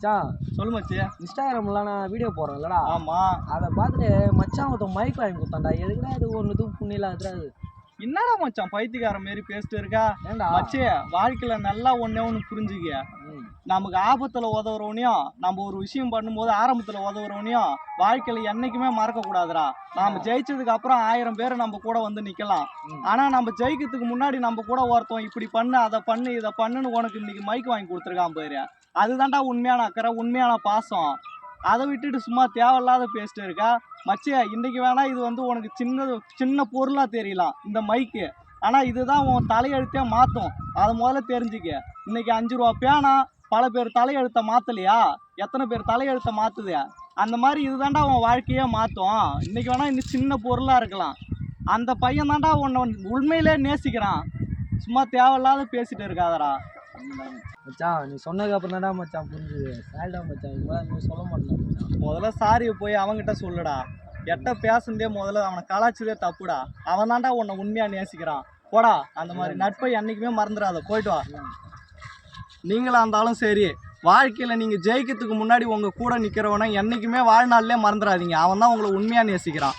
மச்சான் சொல்லு மச்சி. இன்ஸ்டாகிராம்ல நான் வீடியோ போடுறேன்லடா. ஆமா. அதை பார்த்துட்டு மச்சான் ஒருத்தன் மைக் வாங்கி கொடுத்தான்டா. எதுக்குடா இது ஒன்றுத்துக்கு புண்ணியில அதுடாது. என்னடா மச்சான் பைத்தியக்கார மாரி பேசிட்டு இருக்கா? ஏண்டா மச்சி வாழ்க்கையில நல்லா ஒன்னே ஒன்று புரிஞ்சுக்க. நமக்கு ஆபத்துல உதவுறவனையும் நம்ம ஒரு விஷயம் பண்ணும்போது ஆரம்பத்துல உதவுறவனையும் வாழ்க்கையில என்னைக்குமே மறக்க கூடாதுடா. நாம ஜெயிச்சதுக்கு அப்புறம் 1000 பேர் நம்ம கூட வந்து நிக்கலாம். ஆனா நம்ம ஜெயிக்கிறதுக்கு முன்னாடி நம்ம கூட ஒருத்தன் இப்படி பண்ணு அதை பண்ணு இதை பண்ணுன்னு உனக்கு இன்னைக்கு மைக் வாங்கி கொடுத்துருக்கான் பாரு. அதுதான்டா உண்மையான அக்கறை, உண்மையான பாசம். அதை விட்டுட்டு சும்மா தேவையில்லாத பேசிட்டு இருக்கா மச்சி. இன்னைக்கு வேணா இது வந்து உனக்கு சின்ன பொருளா தெரியலாம் இந்த மைக்கு. ஆனா இதுதான் உன் தலையெழுத்தே மாத்தும். அதை முதல்ல தெரிஞ்சுக்க. இன்னைக்கு 5 ரூபா பேனா பல பேர் தலையெழுத்த மாத்தலையா? எத்தனை பேர் தலையெழுத்த மாத்துது? அந்த மாதிரி இதுதான்டா உன் வாழ்க்கையே மாத்தும். இன்னைக்கு வேணா இன்னும் சின்ன பொருளா இருக்கலாம். அந்த பையன் தான்டா உன்னை உண்மையிலே நேசிக்கிறான். சும்மா தேவையில்லாத பேசிட்டு இருக்காதடா. மச்சான் நீ சொன்னதுக்கு அப்புறம் தான்டா மச்சான் புரிஞ்சுது. சாரிடா மச்சான், நீ சொல்ல மாட்டேன் மச்சான். முதல்ல சாரியை போய் அவன்கிட்ட சொல்லுடா. எட்ட பேசுனதே முதல்ல அவனை கலாச்சதே தப்புடா. அவன் தான்டா உன்னை உண்மையா நேசிக்கிறான். போடா, அந்த மாதிரி நட்பை என்னைக்குமே மறந்துடாத. போயிட்டு வா. நீங்களா இருந்தாலும் சரி, வாழ்க்கையில நீங்க ஜெயிக்கிறதுக்கு முன்னாடி உங்க கூட நிக்கிறவனை என்னைக்குமே வாழ்நாள்லயே மறந்துடாதீங்க. அவன் தான் உங்களை உண்மையா நேசிக்கிறான்.